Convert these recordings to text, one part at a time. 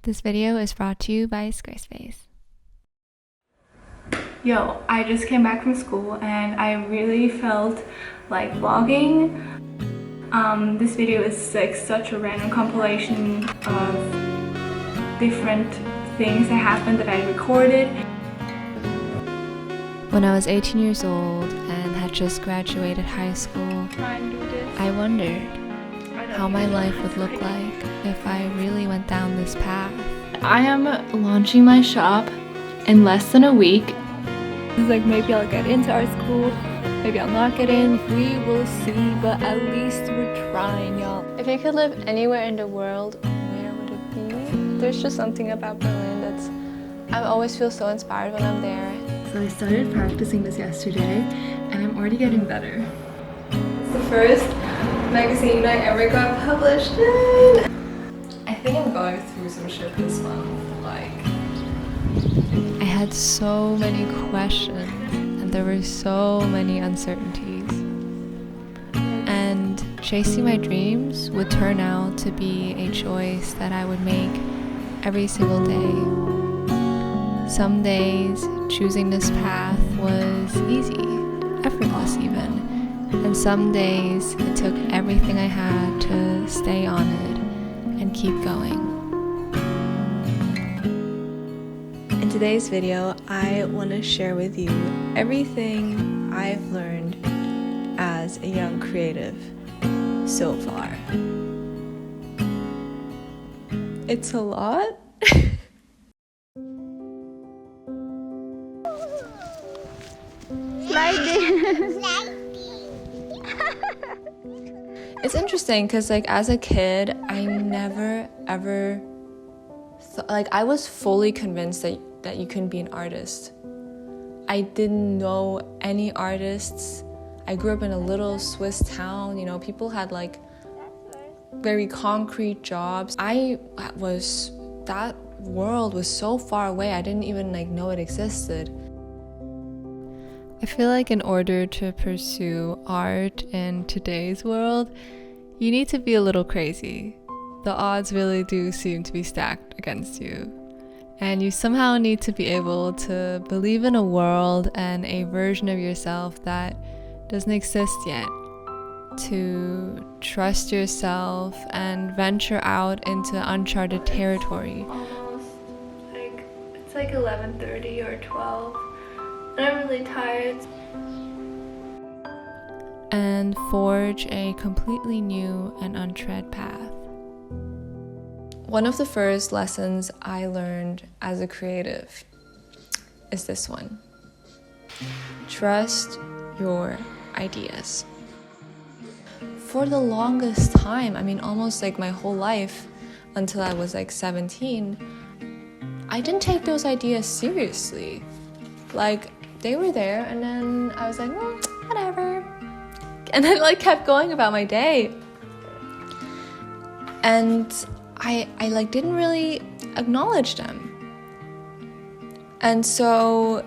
This video is brought to you by Squarespace. Yo, I just came back from school and I really felt like vlogging. This video is like such a random compilation of different things that happened that I recorded. When I was 18 years old and had just graduated high school, I wondered how my life would look like if I really went down this path. I am launching my shop in less than a week. It's like maybe I'll get into art school, maybe I'll not get in. We will see, but at least we're trying, y'all. If you could live anywhere in the world, where would it be? There's just something about Berlin I always feel so inspired when I'm there. So I started practicing this yesterday and I'm already getting better. It's the first magazine I ever got published in. I think I'm going through some shit this month, I had so many questions and there were so many uncertainties. And chasing my dreams would turn out to be a choice that I would make every single day. Some days choosing this path was easy, effortless even. And some days it took everything I had to stay on it and keep going. In today's video, I want to share with you everything I've learned as a young creative so far. It's a lot. It's interesting because as a kid, I never ever I was fully convinced that you couldn't be an artist. I didn't know any artists. I grew up in a little Swiss town, people had very concrete jobs. That world was so far away, I didn't even know it existed. I feel like in order to pursue art in today's world, you need to be a little crazy. The odds really do seem to be stacked against you. And you somehow need to be able to believe in a world and a version of yourself that doesn't exist yet. To trust yourself and venture out into uncharted territory. Almost it's 11:30 or 12 and I'm really tired. And forge a completely new and untread path. One of the first lessons I learned as a creative is this one. Trust your ideas. For the longest time, almost my whole life until I was 17, I didn't take those ideas seriously. They were there and then I was well, whatever. And then kept going about my day. And I didn't really acknowledge them. And so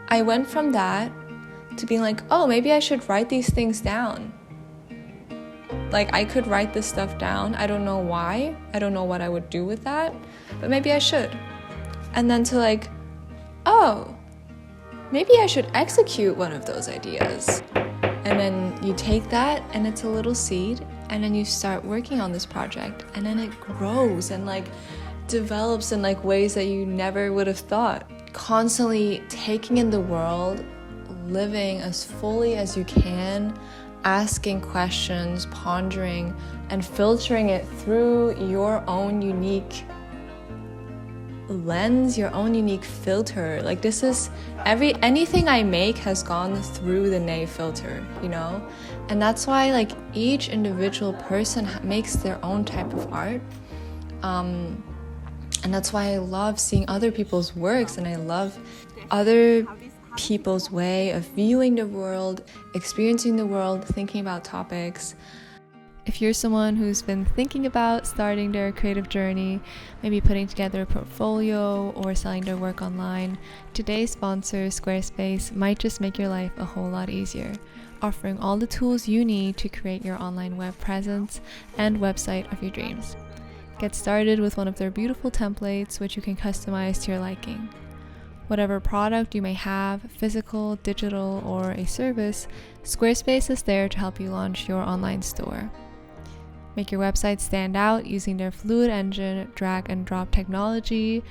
I went from that to being oh, maybe I should write these things down. I could write this stuff down. I don't know why. I don't know what I would do with that, but maybe I should. And then to oh, maybe I should execute one of those ideas. And then you take that and it's a little seed and then you start working on this project and then it grows and develops in ways that you never would have thought. Constantly taking in the world, living as fully as you can, asking questions, pondering, and filtering it through your own unique lens, your own unique filter. This is anything I make has gone through the Ney filter, and that's why each individual person makes their own type of art, and that's why I love seeing other people's works and I love other people's way of viewing the world, experiencing the world, thinking about topics. If you're someone who's been thinking about starting their creative journey, maybe putting together a portfolio or selling their work online, today's sponsor, Squarespace, might just make your life a whole lot easier, offering all the tools you need to create your online web presence and website of your dreams. Get started with one of their beautiful templates, which you can customize to your liking. Whatever product you may have, physical, digital, or a service, Squarespace is there to help you launch your online store. Make your website stand out using their Fluid Engine, drag and drop technology.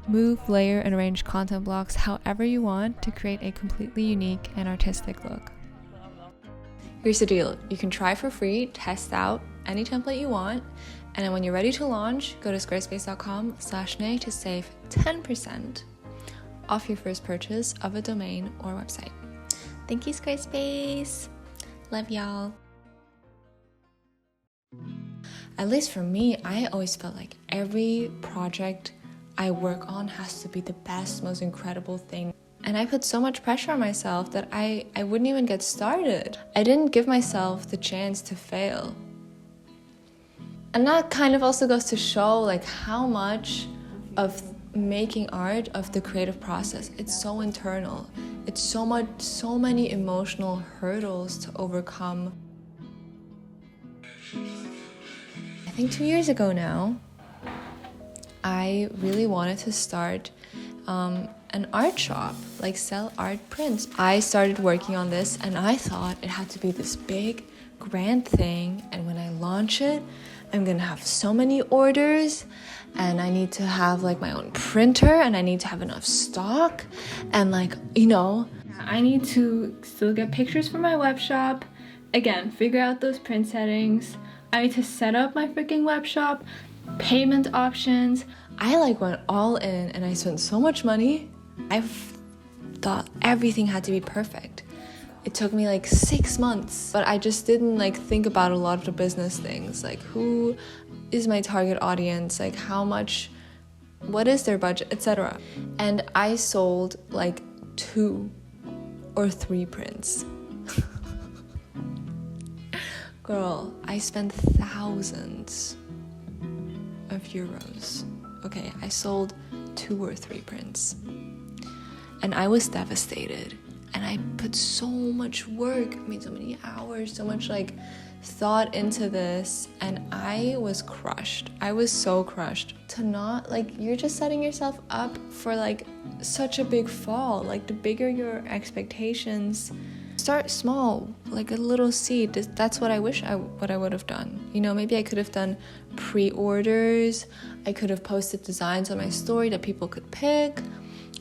Move, layer, and arrange content blocks however you want to create a completely unique and artistic look. Here's the deal. You can try for free, test out any template you want, and then when you're ready to launch, go to squarespace.com/nay to save 10% off your first purchase of a domain or website. Thank you, Squarespace. Love y'all. At least for me, I always felt like every project I work on has to be the best, most incredible thing. And I put so much pressure on myself that I wouldn't even get started. I didn't give myself the chance to fail. And that kind of also goes to show like how much of making art, of the creative process, it's so internal. It's so many emotional hurdles to overcome. I think 2 years ago now, I really wanted to start an art shop, like sell art prints. I started working on this and I thought it had to be this big, grand thing, and when I launch it, I'm gonna have so many orders, and I need to have like my own printer, and I need to have enough stock, and like, you know, I need to still get pictures for my web shop. Again, figure out those print settings. I need to set up my freaking web shop, payment options. I like went all in and I spent so much money. I thought everything had to be perfect. It took me like 6 months, but I just didn't like think about a lot of the business things, like who is my target audience, like how much, what is their budget, etc. And I sold like 2 or 3 prints. Girl, I spent thousands of euros. Okay, I sold 2 or 3 prints. And I was devastated. And I put so much work, so many hours, so much like thought into this, and I was crushed. I was so crushed. To not, like, you're just setting yourself up for like such a big fall. Like, the bigger your expectations, start small, like a little seed. That's what I wish I would have done. You know, maybe I could have done pre-orders. I could have posted designs on my story that people could pick.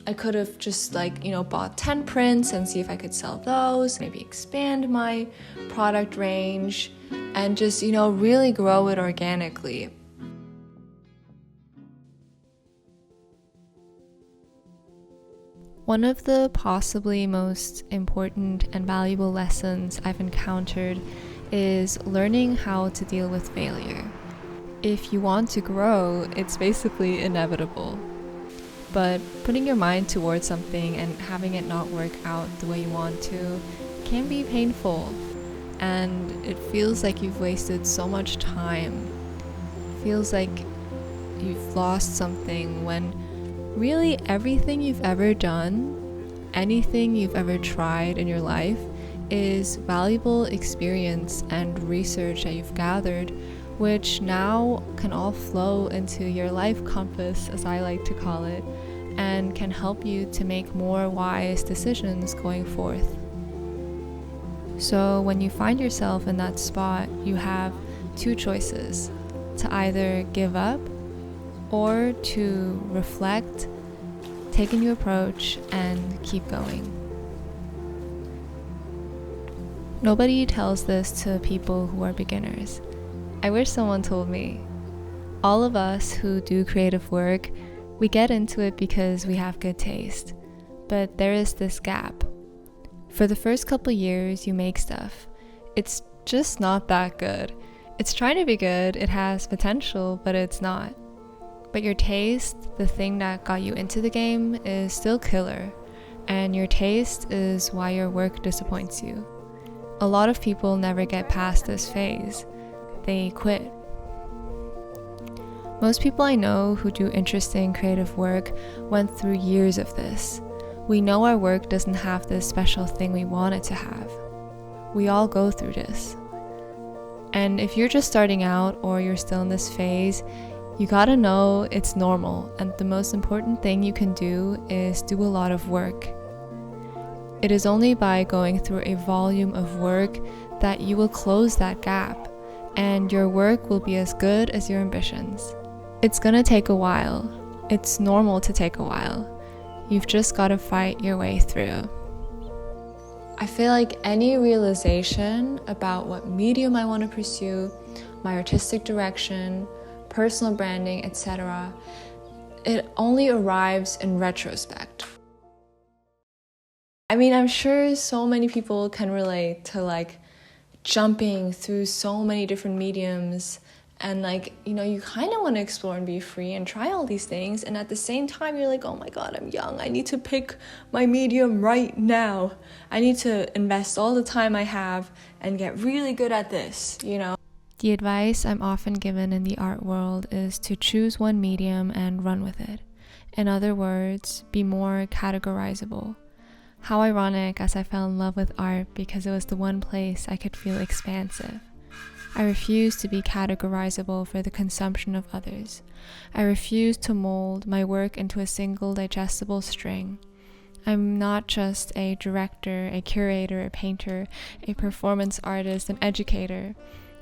I could have just like, you know, bought 10 prints and see if I could sell those, maybe expand my product range and just, you know, really grow it organically. One of the possibly most important and valuable lessons I've encountered is learning how to deal with failure. If you want to grow, it's basically inevitable. But putting your mind towards something and having it not work out the way you want to can be painful. And it feels like you've wasted so much time. It feels like you've lost something when really everything you've ever done, anything you've ever tried in your life is valuable experience and research that you've gathered, which now can all flow into your life compass, as I like to call it, and can help you to make more wise decisions going forth. So when you find yourself in that spot, you have 2 choices: to either give up or to reflect, take a new approach, and keep going. Nobody tells this to people who are beginners. I wish someone told me. All of us who do creative work, we get into it because we have good taste. But there is this gap. For the first couple years you make stuff, it's just not that good. It's trying to be good, it has potential, but it's not. But your taste, the thing that got you into the game, is still killer. And your taste is why your work disappoints you. A lot of people never get past this phase. They quit. Most people I know who do interesting creative work went through years of this. We know our work doesn't have this special thing we want it to have. We all go through this. And if you're just starting out or you're still in this phase, You gotta know it's normal, and the most important thing you can do is do a lot of work. It is only by going through a volume of work that you will close that gap, and your work will be as good as your ambitions. It's gonna take a while. It's normal to take a while. You've just gotta fight your way through. I feel like any realization about what medium I want to pursue, my artistic direction, personal branding, etc., it only arrives in retrospect. I mean, I'm sure so many people can relate to like jumping through so many different mediums, and like, you know, you kind of want to explore and be free and try all these things, and at the same time you're like, oh my god, I'm young, I need to pick my medium right now, I need to invest all the time I have and get really good at this, you know. The advice I'm often given in the art world is to choose one medium and run with it. In other words, be more categorizable. How ironic, as I fell in love with art because it was the one place I could feel expansive. I refuse to be categorizable for the consumption of others. I refuse to mold my work into a single digestible string. I'm not just a director, a curator, a painter, a performance artist, an educator.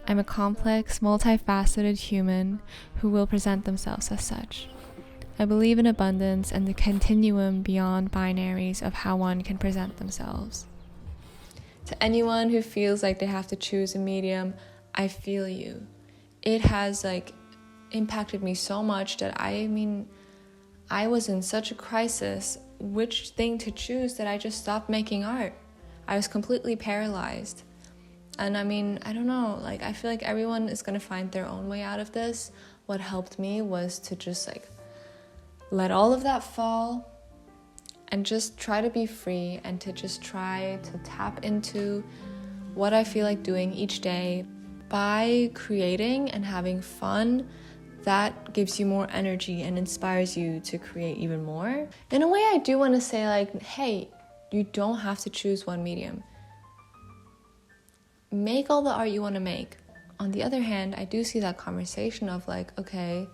I'm a complex, multifaceted human who will present themselves as such. I believe in abundance and the continuum beyond binaries of how one can present themselves. To anyone who feels like they have to choose a medium, I feel you. It has like impacted me so much that I was in such a crisis which thing to choose that I just stopped making art. I was completely paralyzed. And I mean, I don't know, like I feel like everyone is gonna find their own way out of this. What helped me was to just like let all of that fall and just try to be free and to just try to tap into what I feel like doing each day. By creating and having fun, that gives you more energy and inspires you to create even more. In a way, I do want to say like, hey, you don't have to choose one medium. Make all the art you want to make. On the other hand, I do see that conversation of like, okay,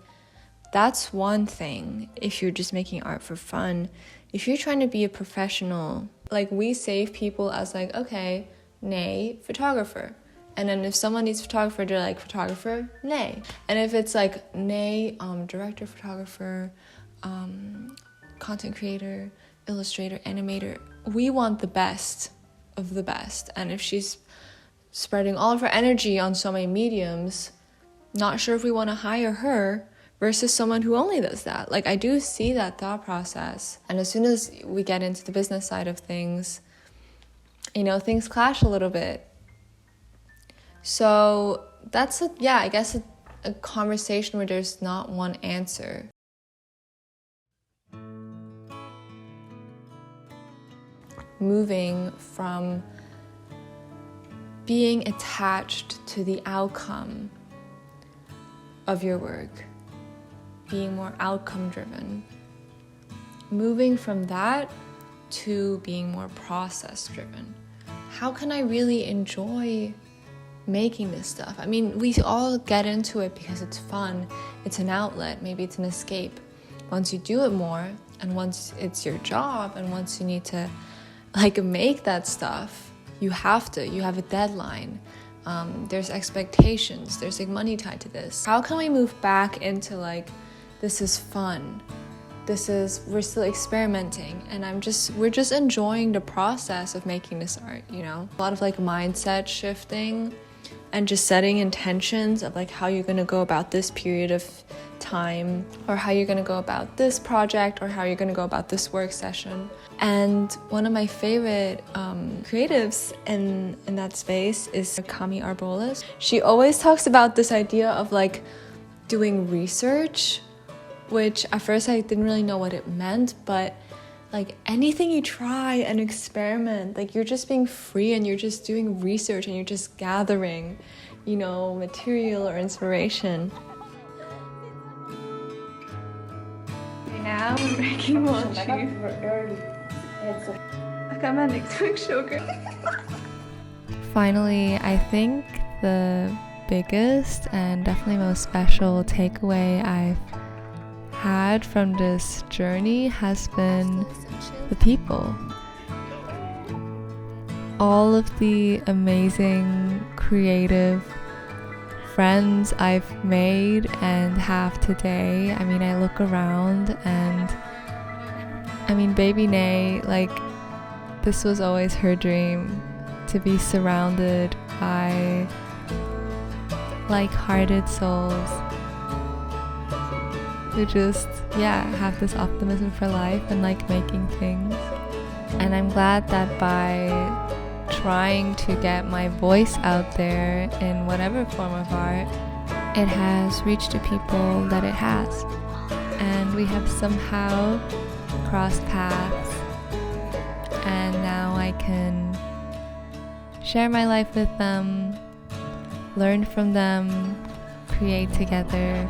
that's one thing if you're just making art for fun. If you're trying to be a professional, like we save people as like, okay, nay, photographer. And then if someone needs photographer, they're like, photographer, nay. And if it's like, nay, director, photographer, content creator, illustrator, animator, we want the best of the best. And if she's spreading all of her energy on so many mediums, not sure if we want to hire her versus someone who only does that. Like I do see that thought process. And as soon as we get into the business side of things, you know, things clash a little bit. So that's I guess a conversation where there's not one answer. Moving from being attached to the outcome of your work, being more outcome driven. Moving from that to being more process driven. How can I really enjoy making this stuff? I mean, we all get into it because it's fun, it's an outlet, maybe it's an escape. Once you do it more, and once it's your job, and once you need to like make that stuff, you have a deadline. There's expectations, there's like money tied to this. How can we move back into like, this is fun, we're still experimenting, and we're just enjoying the process of making this art, you know? A lot of like mindset shifting and just setting intentions of like how you're gonna go about this period of time, or how you're gonna go about this project, or how you're gonna go about this work session. And one of my favorite creatives in that space is Kami Arbolas. She always talks about this idea of like doing research, which at first I didn't really know what it meant, but like anything you try and experiment, like you're just being free and you're just doing research and you're just gathering, you know, material or inspiration. Now we're making mochi. Finally, I think the biggest and definitely most special takeaway I've had from this journey has been the people. All of the amazing, creative friends I've made and have today. I mean, I look around and baby Nay, like, this was always her dream, to be surrounded by like-hearted souls who just, have this optimism for life and like making things. And I'm glad that by trying to get my voice out there in whatever form of art, it has reached the people that it has. And we have somehow crossed paths, and now I can share my life with them, learn from them, create together.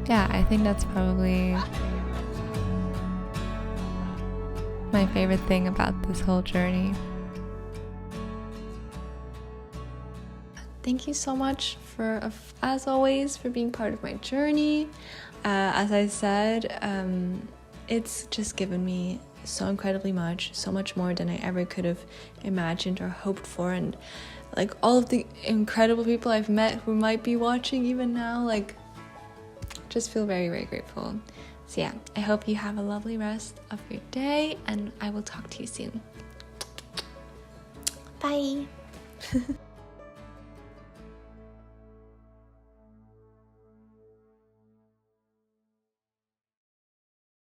Yeah, I think that's probably my favorite thing about this whole journey. Thank you so much as always, for being part of my journey. As I said, it's just given me so incredibly much, so much more than I ever could have imagined or hoped for. And like all of the incredible people I've met who might be watching even now, like, just feel very, very grateful. So yeah, I hope you have a lovely rest of your day, and I will talk to you soon. Bye.